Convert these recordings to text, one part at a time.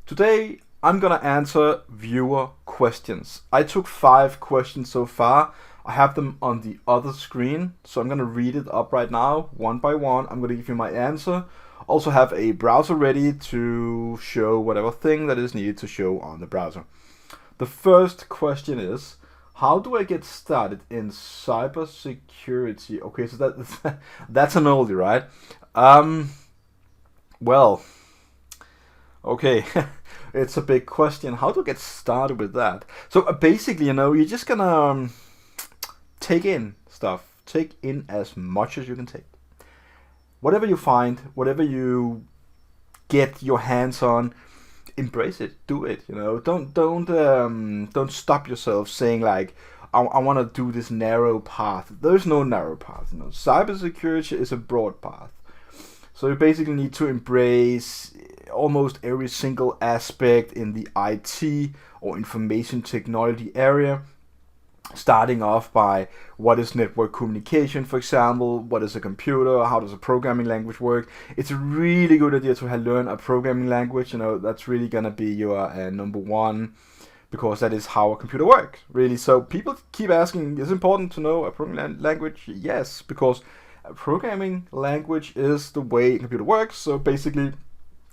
Today I'm gonna answer viewer questions. I took 5 questions so far. I have them on the other screen, so I'm gonna read it up right now, one by one. I'm gonna give you my answer. Also have a browser ready to show whatever thing that is needed to show on the browser. The first question is, how do I get started in cybersecurity? Okay, so that's an oldie, right? Well, okay, it's a big question. How do I get started with that? So basically, you're just gonna take in stuff. Take in as much as you can take. Whatever you find, whatever you get your hands on, embrace it, do it. Don't stop yourself saying like, I want to do this narrow path. There's no narrow path. Cybersecurity is a broad path. So you basically need to embrace almost every single aspect in the IT or information technology area. Starting off by what is network communication, for example, what is a computer, how does a programming language work. It's a really good idea to learn a programming language. That's really gonna be your number one, because that is how a computer works, really. So people keep asking, is it important to know a programming language? Yes, because a programming language is the way a computer works. So basically,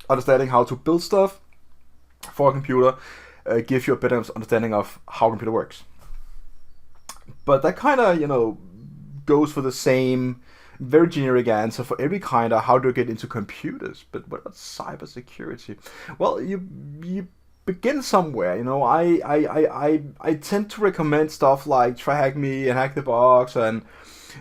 understanding how to build stuff for a computer gives you a better understanding of how a computer works. But that kind of, goes for the same very generic answer for every kind of how to get into computers. But what about cybersecurity? Well, you begin somewhere. I tend to recommend stuff like TryHackMe and HackTheBox and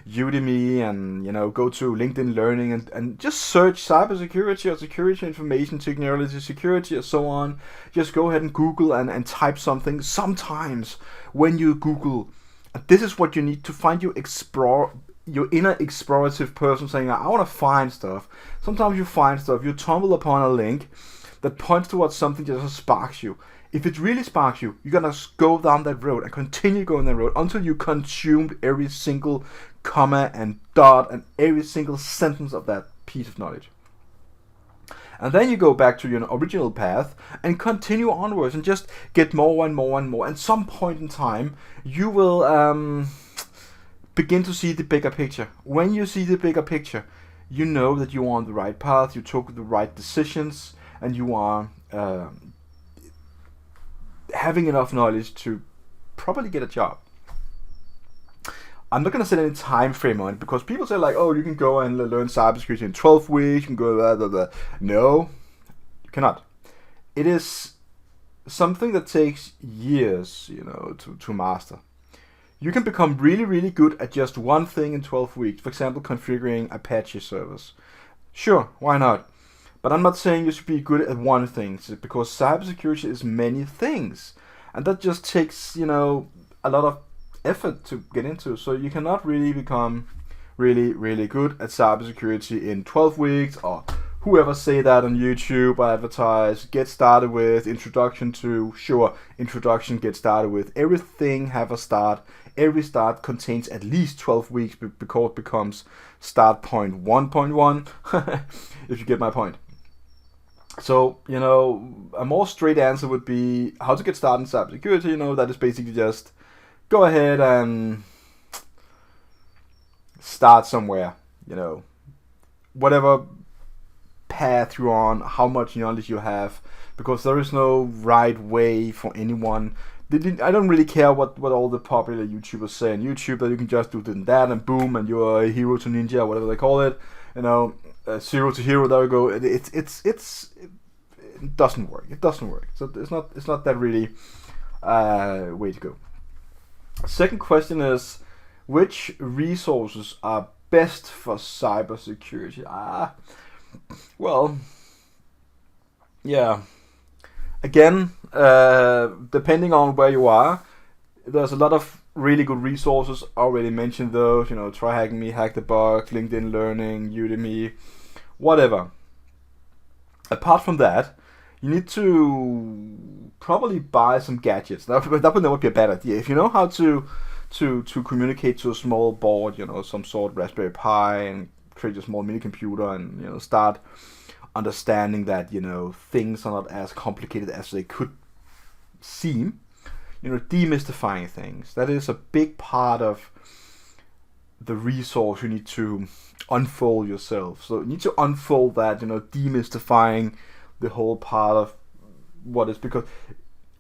Udemy, and go to LinkedIn Learning and just search cybersecurity or security information technology security or so on. Just go ahead and Google and type something. Sometimes when you Google, this is what you need to find your inner explorative person saying, I want to find stuff. Sometimes you find stuff, you stumble upon a link that points towards something that just sparks you. If it really sparks you, you're going to go down that road and continue going that road until you consumed every single comma and dot and every single sentence of that piece of knowledge. And then you go back to your original path and continue onwards and just get more and more and more. At some point in time, you will begin to see the bigger picture. When you see the bigger picture, you know that you're on the right path, you took the right decisions, and you are having enough knowledge to probably get a job. I'm not going to set any time frame on it, because people say like, oh, you can go and learn cybersecurity in 12 weeks, you can go blah, blah, blah. No, you cannot. It is something that takes years, to master. You can become really, really good at just one thing in 12 weeks. For example, configuring Apache servers. Sure, why not? But I'm not saying you should be good at one thing, because cybersecurity is many things. And that just takes, a lot of effort to get into. So you cannot really become really, really good at cybersecurity in 12 weeks, or whoever say that on YouTube or advertise. Get started with introduction to, sure, introduction, get started with. Everything have a start. Every start contains at least 12 weeks before it becomes start point 1.1, if you get my point. So, a more straight answer would be how to get started in cybersecurity. That is basically just go ahead and start somewhere, whatever path you're on, how much knowledge you have, because there is no right way for anyone. I don't really care what all the popular YouTubers say on YouTube, that you can just do that and boom, and you're a hero to ninja, whatever they call it, zero to hero, there we go. It doesn't work. It doesn't work. So it's not that really way to go. Second question is, which resources are best for cybersecurity? Well, yeah. Again, depending on where you are, there's a lot of really good resources. Already mentioned those, TryHackMe, HackTheBox, LinkedIn Learning, Udemy, whatever. Apart from that, you need to probably buy some gadgets. That would be a bad idea. If you know how to communicate to a small board, some sort of Raspberry Pi, and create a small mini computer and start understanding that, things are not as complicated as they could seem. Demystifying things. That is a big part of the resource you need to unfold yourself. So you need to unfold that, demystifying the whole part of what is, because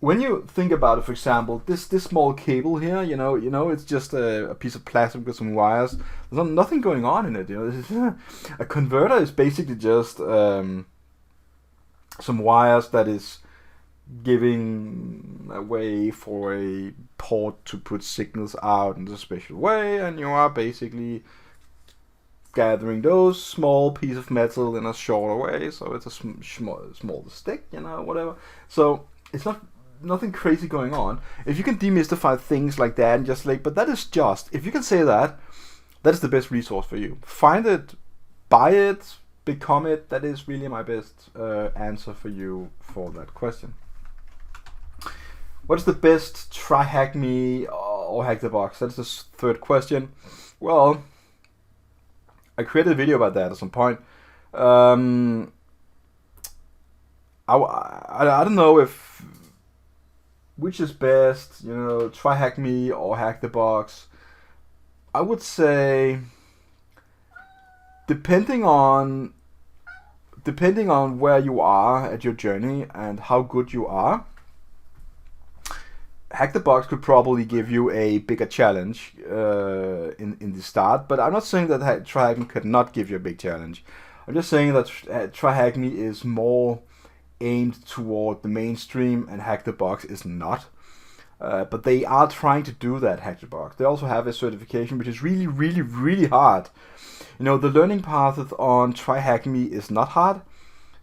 when you think about it, for example, this small cable here, it's just a piece of plastic with some wires. There's nothing going on in it. A converter is basically just some wires that is giving a way for a port to put signals out in a special way, and you are basically gathering those small pieces of metal in a shorter way, so it's a small stick, whatever. So it's nothing crazy going on. If you can demystify things like that and just but that is just, if you can say that is the best resource for you. Find it, buy it, become it. That is really my best answer for you for that question. What's the best TryHackMe or HackTheBox? That's the third question. Well, I created a video about that at some point. I don't know if which is best, TryHackMe or HackTheBox. I would say depending on where you are at your journey and how good you are, HackTheBox could probably give you a bigger challenge in the start, but I'm not saying that TryHackMe could not give you a big challenge. I'm just saying that TryHackMe is more aimed toward the mainstream and HackTheBox is not. But they are trying to do that, HackTheBox. They also have a certification which is really, really, really hard. The learning path on TryHackMe is not hard,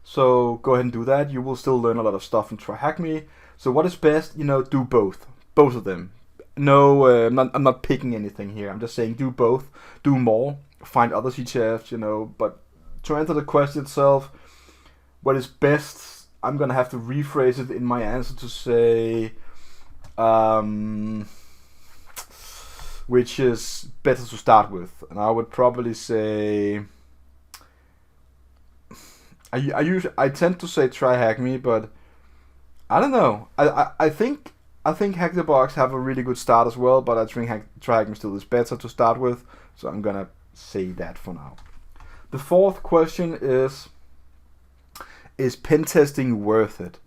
so go ahead and do that. You will still learn a lot of stuff in TryHackMe. So what is best? Do both of them. No, I'm not picking anything here. I'm just saying do both, do more, find other CTFs, But to answer the question itself, what is best? I'm gonna have to rephrase it in my answer to say, which is better to start with, and I would probably say, I tend to say TryHackMe, but I don't know. I think HackTheBox have a really good start as well, but I think TryHackMe still is better to start with, so I'm gonna say that for now. The fourth question is pen testing worth it?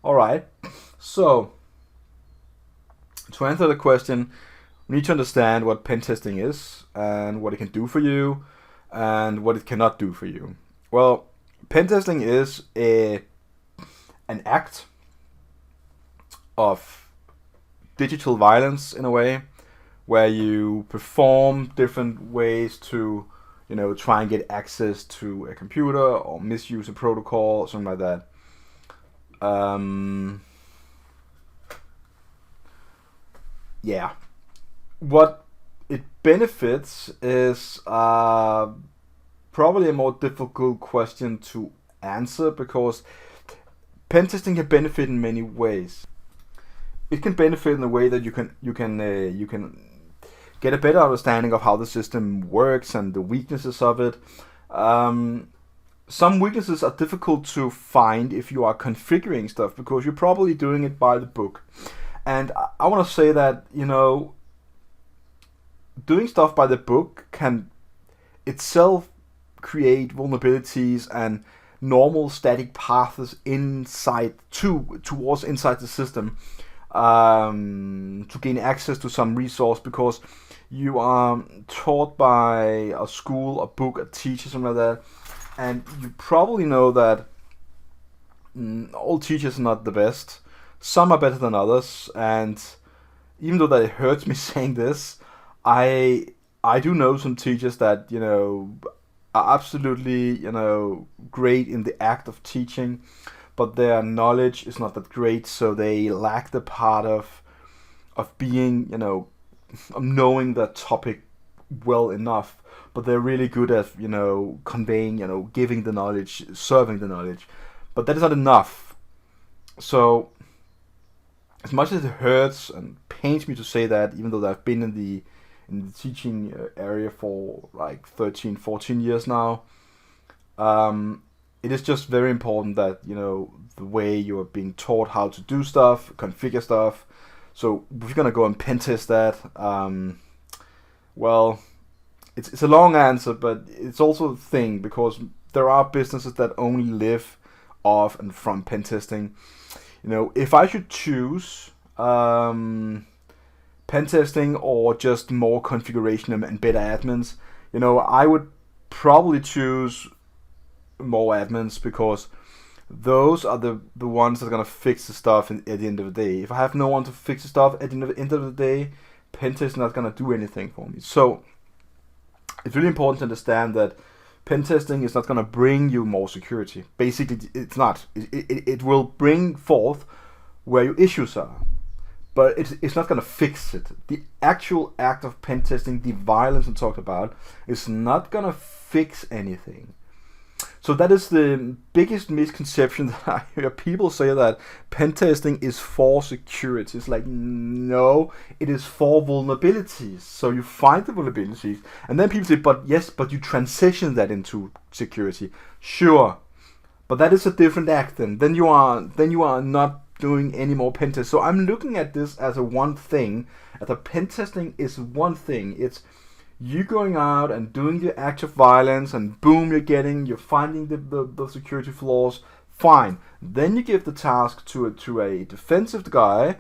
Alright, so to answer the question, we need to understand what pen testing is and what it can do for you and what it cannot do for you. Well, pen testing is an act of digital violence in a way, where you perform different ways to, try and get access to a computer or misuse a protocol or something like that. Yeah. What it benefits is probably a more difficult question to answer, because pen testing can benefit in many ways. It can benefit in the way that you can get a better understanding of how the system works and the weaknesses of it. Some weaknesses are difficult to find if you are configuring stuff, because you're probably doing it by the book. And I want to say that, doing stuff by the book can itself create vulnerabilities and normal static paths towards inside the system to gain access to some resource, because you are taught by a school, a book, a teacher, something like that, and you probably know that all teachers are not the best. Some are better than others, and even though that it hurts me saying this, I do know some teachers that are absolutely great in the act of teaching, but their knowledge is not that great, so they lack the part of being of knowing that topic well enough, but they're really good at conveying, giving the knowledge, serving the knowledge, but that is not enough. So as much as it hurts and pains me to say that, even though I've been in the teaching area for like 13-14 years now, It is just very important that, you know, the way you're being taught how to do stuff, configure stuff. So if you're gonna go and pen test that, well, it's a long answer, but it's also a thing, because there are businesses that only live off and from pen testing. You know, if I should choose pen testing or just more configuration and better admins, you know, I would probably choose more admins, because those are the ones that are gonna fix the stuff at the end of the day. If I have no one to fix the stuff at the end of the day, pen testing is not gonna do anything for me. So it's really important to understand that pen testing is not gonna bring you more security. Basically, it's not. It will bring forth where your issues are, but it's not gonna fix it. The actual act of pen testing, the violence I talked about, is not gonna fix anything. So that is the biggest misconception that I hear people say, that pen testing is for security. It's like, no, it is for vulnerabilities. So you find the vulnerabilities, and then people say, but yes, but you transition that into security. Sure, but that is a different act. Then you are not doing any more pen tests. So I'm looking at this as a one thing. As a pen testing is one thing. It's you going out and doing the act of violence, and boom, you're finding the security flaws. Fine. Then you give the task to a defensive guy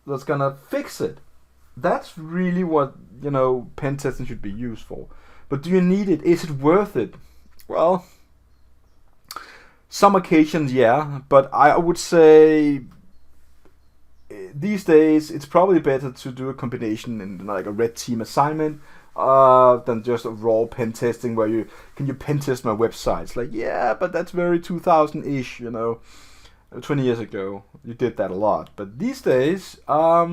that's gonna fix it. That's really what, you know, pen testing should be used for. But do you need it? Is it worth it? Well, some occasions, yeah, but I would say these days it's probably better to do a combination in like a red team assignment than just a raw pen testing where you pen test my website. It's like, yeah, but that's very 2000-ish, you know. 20 years ago you did that a lot, but these days I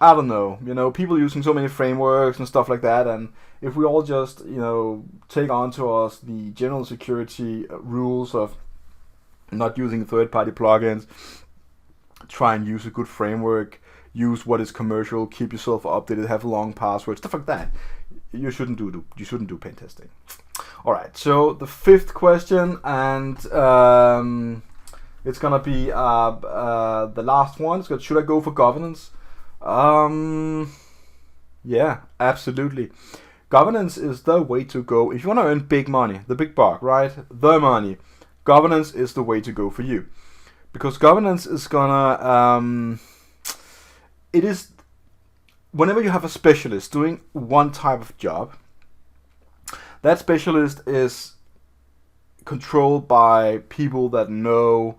don't know, you know, people using so many frameworks and stuff like that, and if we all just, you know, take onto us the general security rules of not using third-party plugins, try and use a good framework, use what is commercial, keep yourself updated, have long passwords, stuff like that, you shouldn't do pen testing. All right, so the fifth question, and it's gonna be the last one. It's should I go for governance? Yeah, absolutely. Governance is the way to go if you want to earn big money, the big buck, right? The money. Governance is the way to go for you, because governance is gonna it is, whenever you have a specialist doing one type of job, that specialist is controlled by people that know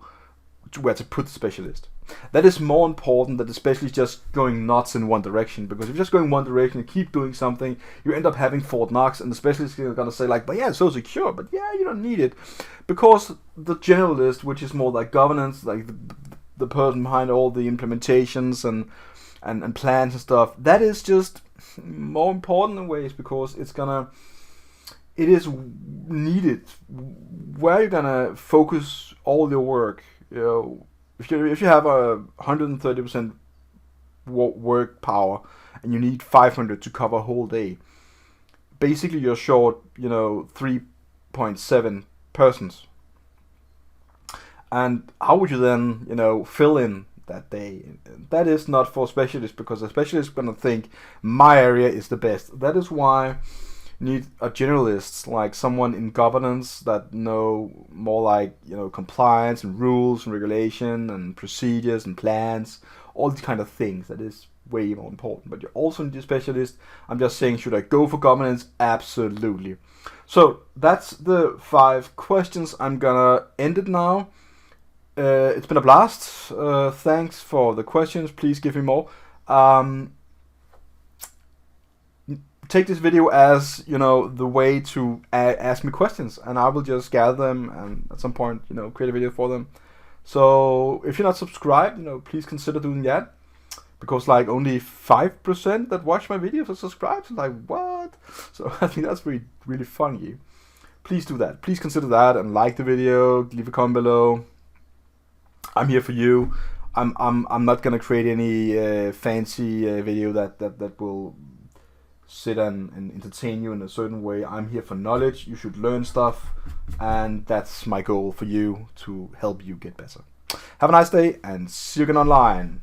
where to put the specialist. That is more important than the specialist just going nuts in one direction, because if you're just going one direction and keep doing something, you end up having Fort Knox, and the specialist is going to say like, but yeah, it's so secure, but yeah, you don't need it. Because the generalist, which is more like governance, like the person behind all the implementations and plans and stuff, that is just more important in ways, because it is needed. Where you're gonna focus all your work, you know, if you have a 130% work power and you need 500 to cover a whole day, basically you're short, you know, 3.7 persons. And how would you then, you know, fill in that day? That is not for specialists, because a specialist is going to think my area is the best. That is why you need a generalist, like someone in governance that know more like, you know, compliance and rules and regulation and procedures and plans, all these kind of things. That is way more important. But you also need a specialist. I'm just saying, should I go for governance? Absolutely. So that's the 5 questions. I'm gonna end it now. It's been a blast. Thanks for the questions. Please give me more. Take this video as, you know, the way to ask me questions, and I will just gather them and at some point, you know, create a video for them. So if you're not subscribed, you know, please consider doing that, because like only 5% that watch my videos are subscribed. So like, what? So I think that's really, really funny. Please do that. Please consider that and like the video. Leave a comment below. I'm here for you. I'm not gonna create any fancy video that will sit and entertain you in a certain way. I'm here for knowledge. You should learn stuff, and that's my goal for you, to help you get better. Have a nice day, and see you again online.